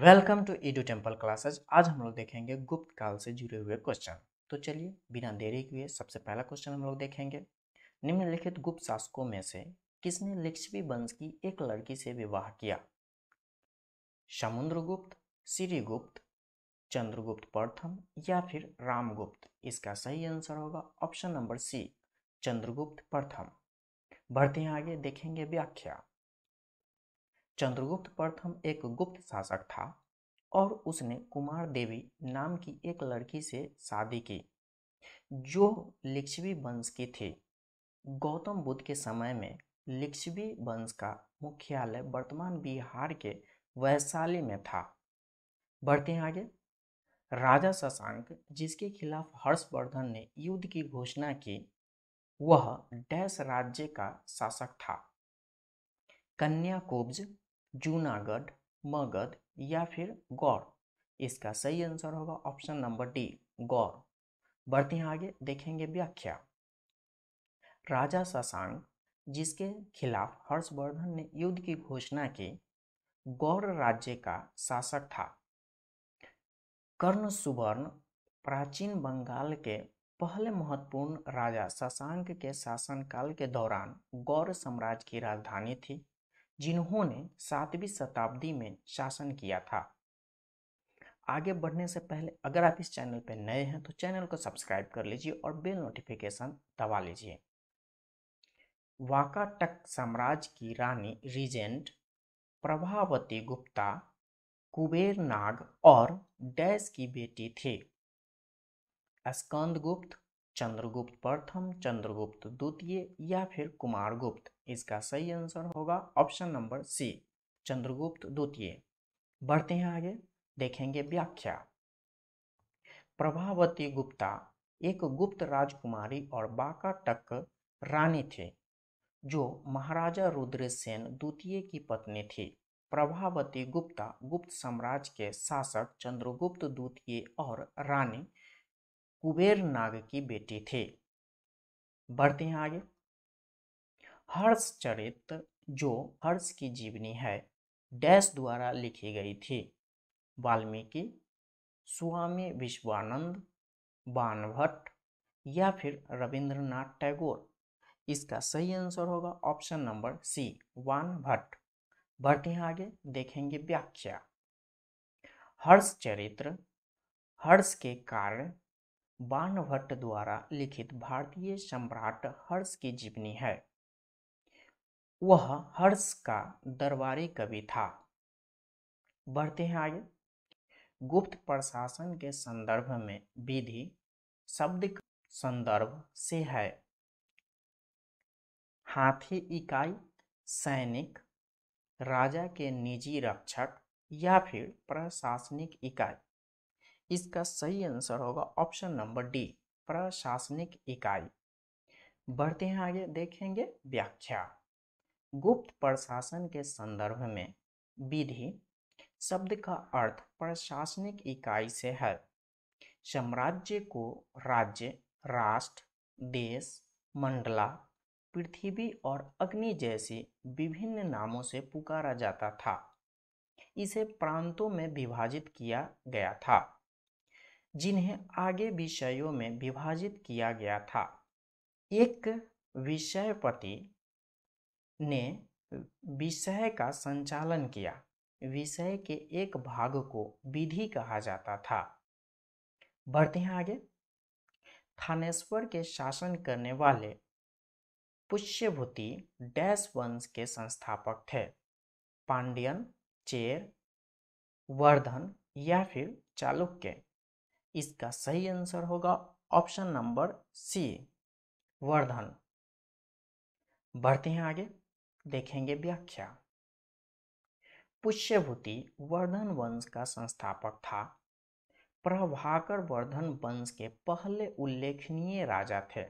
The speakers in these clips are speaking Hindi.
Welcome to Edu Temple classes. आज हम लोग देखेंगे गुप्त काल से जुड़े हुए क्वेश्चन। तो चलिए बिना देरी किए सबसे पहला क्वेश्चन हम लोग देखेंगे। निम्नलिखित गुप्त शासकों में से किसने लिच्छवी वंश की एक लड़की से विवाह किया? समुद्रगुप्त, सिरिगुप्त, चंद्रगुप्त प्रथम या फिर रामगुप्त? इसका सही आंसर होगा ऑप्शन नंबर सी, चंद्रगुप्त प्रथम। बढ़ते हैं आगे, देखेंगे व्याख्या। चंद्रगुप्त प्रथम एक गुप्त शासक था और उसने कुमार देवी नाम की एक लड़की से शादी की जो लिच्छवी वंश की थी। गौतम बुद्ध के समय में लिच्छवी वंश का मुख्यालय वर्तमान बिहार के वैशाली में था। बढ़ते हैं आगे। राजा शशांक जिसके खिलाफ हर्षवर्धन ने युद्ध की घोषणा की, वह डैश राज्य का शासक था? कन्याकुब्ज, जूनागढ़, मगध या फिर गौड़? इसका सही आंसर होगा ऑप्शन नंबर डी, गौड़। बढ़ते हैं आगे, देखेंगे व्याख्या। राजा शशांक जिसके खिलाफ हर्षवर्धन ने युद्ध की घोषणा की, गौड़ राज्य का शासक था। कर्ण सुवर्ण प्राचीन बंगाल के पहले महत्वपूर्ण राजा शशांक के शासनकाल के दौरान गौड़ साम्राज्य की राजधानी थी, जिन्होंने 7वीं शताब्दी में शासन किया था। आगे बढ़ने से पहले अगर आप इस चैनल पर नए हैं तो चैनल को सब्सक्राइब कर लीजिए और बेल नोटिफिकेशन दबा लीजिए। वाकाटक साम्राज्य की रानी रीजेंट प्रभावती गुप्ता कुबेर नाग और डैश की बेटी थी? स्कंदगुप्त, चंद्रगुप्त प्रथम, चंद्रगुप्त द्वितीय या फिर कुमारगुप्त? इसका सही आंसर होगा ऑप्शन नंबर सी, चंद्रगुप्त द्वितीय। बढ़ते हैं आगे, देखेंगे व्याख्या। प्रभावती गुप्ता एक गुप्त राजकुमारी और वाकाटक रानी थी जो महाराजा रुद्रसेन द्वितीय की पत्नी थी। प्रभावती गुप्ता गुप्त साम्राज्य के शासक चंद्रगुप्त द्वितीय और रानी कुबेर नाग की बेटी थी। बढ़ते हैं आगे। हर्ष चरित्र जो हर्ष की जीवनी है, डैश द्वारा लिखी गई थी? वाल्मीकि, स्वामी विश्वानंद, बाणभट्ट या फिर रविंद्रनाथ टैगोर? इसका सही आंसर होगा ऑप्शन नंबर सी, बाणभट्ट। बढ़ते हैं आगे, देखेंगे व्याख्या। हर्ष चरित्र हर्ष के कार्य बाणभट्ट द्वारा लिखित भारतीय सम्राट हर्ष की जीवनी है। वह हर्ष का दरबारी कवि था। बढ़ते हैं आगे। गुप्त प्रशासन के संदर्भ में विधि शब्द का संदर्भ से है? हाथी इकाई, सैनिक, राजा के निजी रक्षक या फिर प्रशासनिक इकाई? इसका सही आंसर होगा ऑप्शन नंबर डी, प्रशासनिक इकाई। बढ़ते हैं आगे, देखेंगे व्याख्या। गुप्त प्रशासन के संदर्भ में विधि शब्द का अर्थ प्रशासनिक इकाई से है। साम्राज्य को राज्य, राष्ट्र, देश, मंडला, पृथ्वी और अग्नि जैसे विभिन्न नामों से पुकारा जाता था। इसे प्रांतों में विभाजित किया गया था जिन्हें आगे विषयों में विभाजित किया गया था। एक विषयपति ने विषय का संचालन किया। विषय के एक भाग को विधि कहा जाता था। बढ़ते हैं आगे। थानेश्वर के शासन करने वाले पुष्यभूति डैश वंश के संस्थापक थे? पांड्यन, चेर, वर्धन या फिर चालुक्य? इसका सही आंसर होगा ऑप्शन नंबर सी, वर्धन। बढ़ते हैं आगे, देखेंगे व्याख्या। पुष्यभूति वर्धन वंश का संस्थापक था। प्रभाकर वर्धन वंश के पहले उल्लेखनीय राजा थे।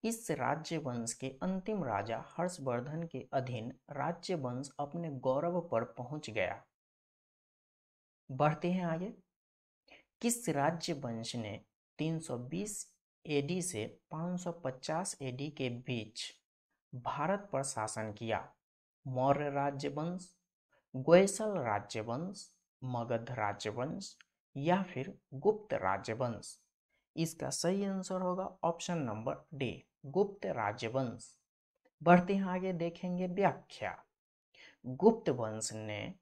इस राज्य वंश के अंतिम राजा हर्षवर्धन के अधीन राज्य वंश अपने गौरव पर पहुंच गया। बढ़ते हैं आगे। किस राज्य वंश ने 320 एडी से 550 एडी के बीच भारत पर शासन किया? मौर्य राज्य वंश, गोयसल राज्य वंश, मगध राजवंश या फिर गुप्त राजवंश। इसका सही आंसर होगा ऑप्शन नंबर डी, गुप्त राजवंश। बढ़ते हैं आगे, देखेंगे व्याख्या। गुप्त वंश ने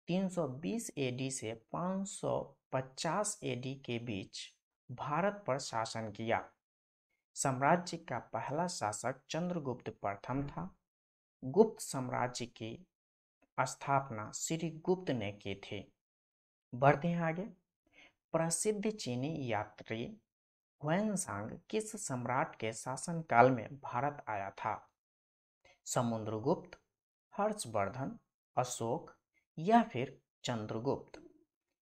320 एडी से 550 एडी के बीच भारत पर शासन किया। साम्राज्य का पहला शासक चंद्रगुप्त प्रथम था। गुप्त साम्राज्य की स्थापना श्री गुप्त ने की थी। बढ़ते हैं आगे, प्रसिद्ध चीनी यात्री ह्वेनसांग किस सम्राट के शासनकाल में भारत आया था? समुद्रगुप्त, हर्षवर्धन, अशोक या फिर चंद्रगुप्त।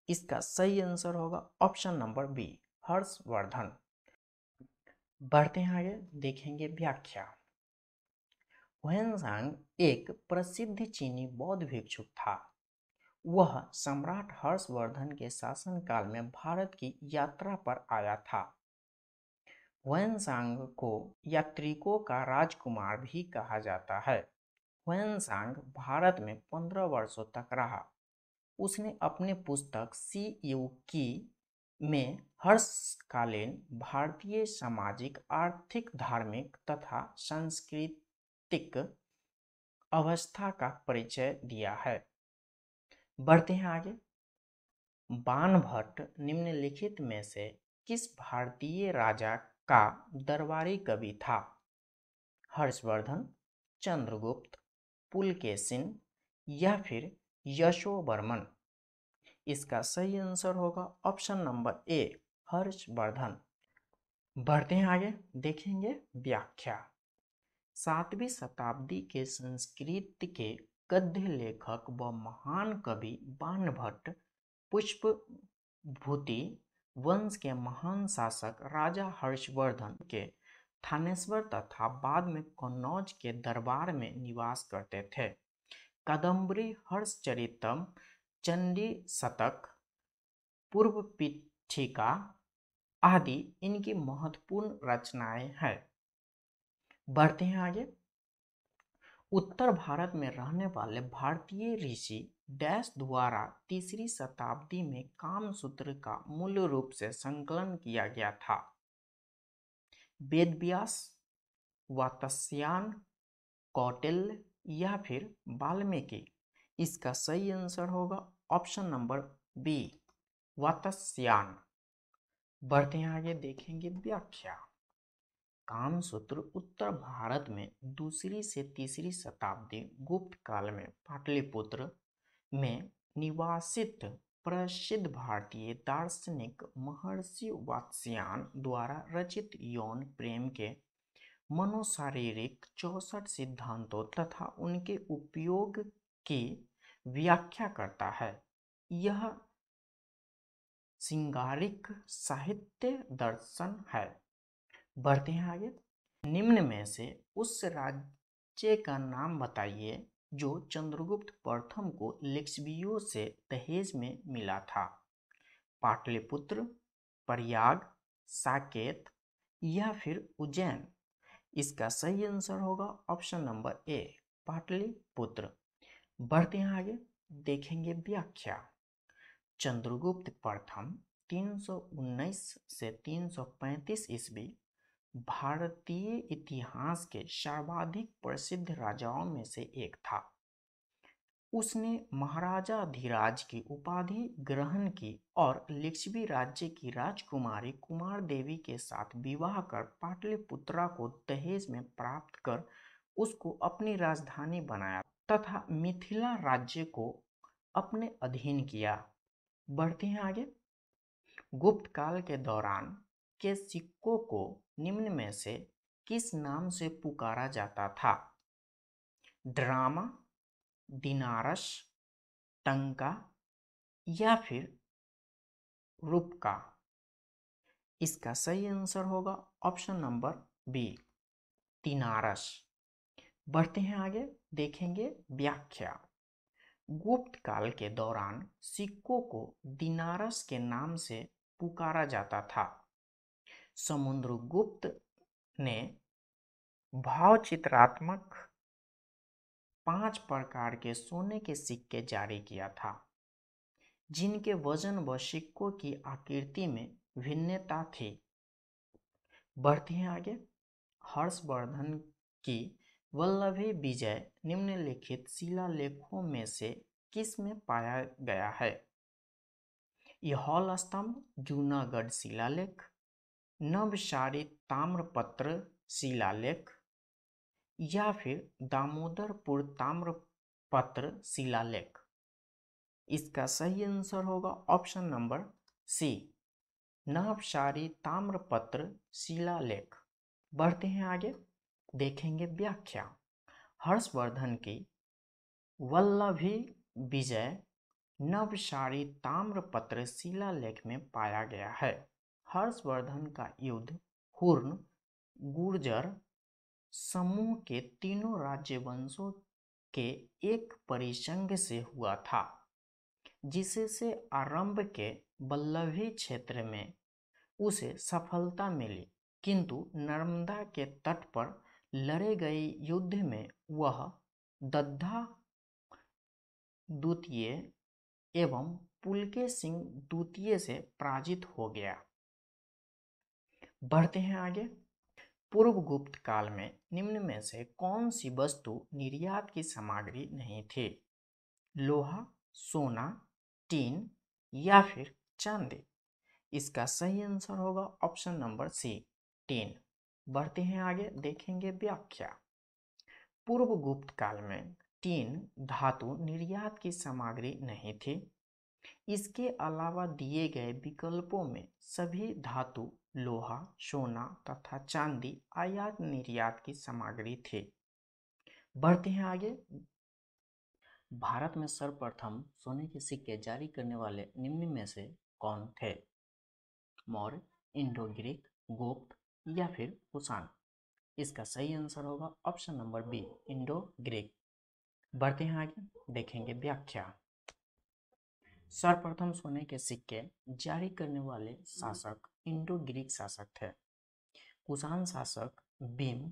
इसका सही आंसर होगा ऑप्शन नंबर बी, हर्षवर्धन। बढ़ते हैं आगे, देखेंगे व्याख्या। ह्वेनसांग एक प्रसिद्ध चीनी बौद्ध भिक्षुक था। वह सम्राट हर्षवर्धन के शासनकाल में भारत की यात्रा पर आया था। ह्वेनसांग को यात्रिकों का राजकुमार भी कहा जाता है। ह्वेनसांग भारत में 15 वर्षों तक रहा। उसने अपनी पुस्तक सी यू की में हर्षकालीन भारतीय सामाजिक, आर्थिक, धार्मिक तथा सांस्कृतिक अवस्था का परिचय दिया है। बढ़ते हैं आगे, बाणभट्ट निम्नलिखित में से किस भारतीय राजा का दरबारी कवि था? हर्षवर्धन, चंद्रगुप्त, पुलकेशिन या फिर यशोवर्मन। इसका सही आंसर होगा ऑप्शन नंबर ए, हर्षवर्धन। बढ़ते हैं आगे, देखेंगे व्याख्या। 7वीं शताब्दी के संस्कृत के गद्य लेखक व महान कवि बाणभट्ट पुष्पभूति वंश के महान शासक राजा हर्षवर्धन के थानेश्वर तथा बाद में कन्नौज के दरबार में निवास करते थे। कादम्बरी, हर्षचरितम, चंडी शतक, पूर्व पीठिका आदि इनकी महत्वपूर्ण रचनाएं हैं। बढ़ते हैं आगे, उत्तर भारत में रहने वाले भारतीय ऋषि डैश द्वारा 3री शताब्दी में कामसूत्र का मूल रूप से संकलन किया गया था? वेदव्यास, वात्स्यायन, कौटिल्य या फिर वाल्मीकि। इसका सही आंसर होगा ऑप्शन नंबर बी, वात्स्यायन। बढ़ते हैं आगे, देखेंगे व्याख्या। कामसूत्र उत्तर भारत में 2री से 3री शताब्दी गुप्त काल में पाटलिपुत्र में निवासित प्रसिद्ध भारतीय दार्शनिक महर्षि वात्स्यायन द्वारा रचित यौन प्रेम के मनोशारीरिक 64 सिद्धांतों तथा उनके उपयोग की व्याख्या करता है। यह श्रृंगारिक साहित्य दर्शन है। बढ़ते हैं आगे, निम्न में से उस राज्य का नाम बताइए जो चंद्रगुप्त प्रथम को लिच्छवियों से दहेज में मिला था? पाटलिपुत्र, प्रयाग, साकेत या फिर उज्जैन। इसका सही आंसर होगा ऑप्शन नंबर ए, पाटलिपुत्र। बढ़ते हैं आगे, देखेंगे व्याख्या। चंद्रगुप्त प्रथम 319 से 335 ईस्वी भारतीय इतिहास के सर्वाधिक प्रसिद्ध राजाओं में से एक था। उसने महाराजाधिराज की उपाधि ग्रहण की और लिच्छवी राज्य की राजकुमारी कुमार देवी के साथ विवाह कर पाटलिपुत्रा को दहेज में प्राप्त कर उसको अपनी राजधानी बनाया तथा मिथिला राज्य को अपने अधीन किया। बढ़ते हैं आगे, गुप्त काल के दौरान के सिक्कों को निम्न में से किस नाम से पुकारा जाता था? ड्रामा, दिनारस, टंका या फिर रूपका। इसका सही आंसर होगा ऑप्शन नंबर बी, दिनारस। बढ़ते हैं आगे, देखेंगे व्याख्या। गुप्त काल के दौरान सिक्कों को दिनारस के नाम से पुकारा जाता था। समुद्रगुप्त ने भावचित्रात्मक 5 प्रकार के सोने के सिक्के जारी किया था। जिनके वजन व सिक्कों की आकृति में भिन्नता थी। बढ़ते हैं आगे। हर्षवर्धन की वल्लभी विजय निम्नलिखित शिलालेखों में से किस में पाया गया है? यहौल स्तंभ, जूनागढ़ शिलालेख, नवसारी ताम्रपत्र शिलालेख या फिर दामोदरपुर ताम्रपत्र शिलालेख। इसका सही आंसर होगा ऑप्शन नंबर सी, नवसारी ताम्रपत्र शिलालेख। बढ़ते हैं आगे, देखेंगे व्याख्या। हर्षवर्धन की वल्लभी विजय नवसारी ताम्रपत्र शिलालेख में पाया गया है। हर्षवर्धन का युद्ध हुर्ण गुर्जर समूह के तीनों राज्यवंशों के एक परिसंघ से हुआ था, जिससे आरंभ के वल्लभी क्षेत्र में उसे सफलता मिली, किंतु नर्मदा के तट पर लड़े गए युद्ध में वह दद्दा द्वितीय एवं पुलके सिंह द्वितीय से पराजित हो गया। बढ़ते हैं आगे। पूर्व गुप्त काल में निम्न में से कौन सी वस्तु निर्यात की सामग्री नहीं थी? लोहा, सोना, टीन या फिर चांदी। इसका सही आंसर होगा ऑप्शन नंबर सी, टीन। बढ़ते हैं आगे, देखेंगे व्याख्या। पूर्व गुप्त काल में टीन धातु निर्यात की सामग्री नहीं थी। इसके अलावा दिए गए विकल्पों में सभी धातु, लोहा, सोना तथा चांदी आयात निर्यात की सामग्री थी। बढ़ते हैं आगे। भारत में सर्वप्रथम सोने के सिक्के जारी करने वाले निम्न में से कौन थे? मौर्य, इंडो ग्रीक, गुप्त या फिर कुषाण। इसका सही आंसर होगा option number B, Indo Greek. बढ़ते हैं आगे, देखेंगे व्याख्या। सर्वप्रथम सोने के सिक्के जारी करने वाले शासक इंडो ग्रीक शासक थे। कुषाण शासक भीम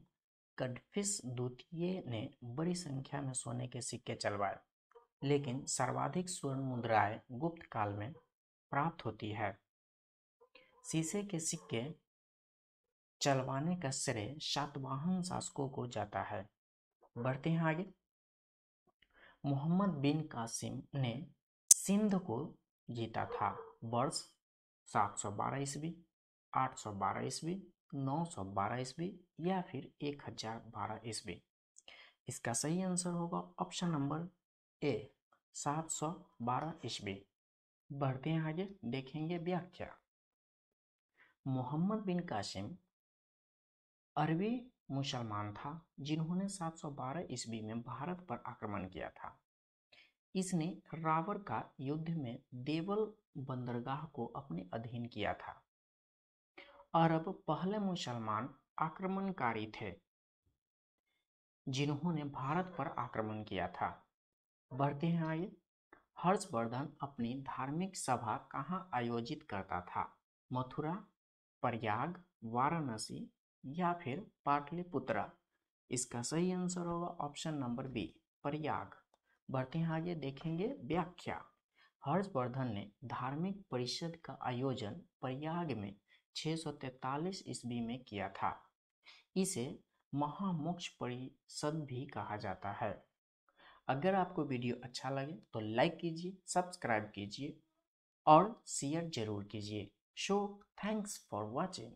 कड़फिस द्वितीय ने बड़ी संख्या में सोने के सिक्के चलवाए, लेकिन सर्वाधिक स्वर्ण मुद्राएं गुप्त काल में प्राप्त होती है। शीशे के सिक्के चलवाने का श्रेय सातवाहन शासकों को जाता है। बढ़ते हैं आगे। मोहम्मद बिन कासिम ने सिंध को जीता था। वर्ष 712 ईस्वी, 812 ईस्वी, 912 ईस्वी या फिर 1012 ईस्वी। इसका सही आंसर होगा ऑप्शन नंबर ए, 712 ईस्वी। बढ़ते हैं आगे, देखेंगे व्याख्या। मोहम्मद बिन कासिम अरबी मुसलमान था, जिन्होंने 712 ईस्वी में भारत पर आक्रमण किया था। इसने रावर का युद्ध में देवल बंदरगाह को अपने अधीन किया था। अरब पहले मुसलमान आक्रमणकारी थे जिन्होंने भारत पर आक्रमण किया था। बढ़ते हैं आगे। हर्षवर्धन अपनी धार्मिक सभा कहाँ आयोजित करता था? मथुरा, प्रयाग, वाराणसी या फिर पाटलिपुत्रा। इसका सही आंसर होगा ऑप्शन नंबर बी, प्रयाग। बढ़ते हैं आगे, देखेंगे व्याख्या। हर्षवर्धन ने धार्मिक परिषद का आयोजन प्रयाग में 643 ईस्वी में किया था। इसे महामोक्ष परिषद भी कहा जाता है। अगर आपको वीडियो अच्छा लगे तो लाइक कीजिए, सब्सक्राइब कीजिए और शेयर जरूर कीजिए। So thanks for watching.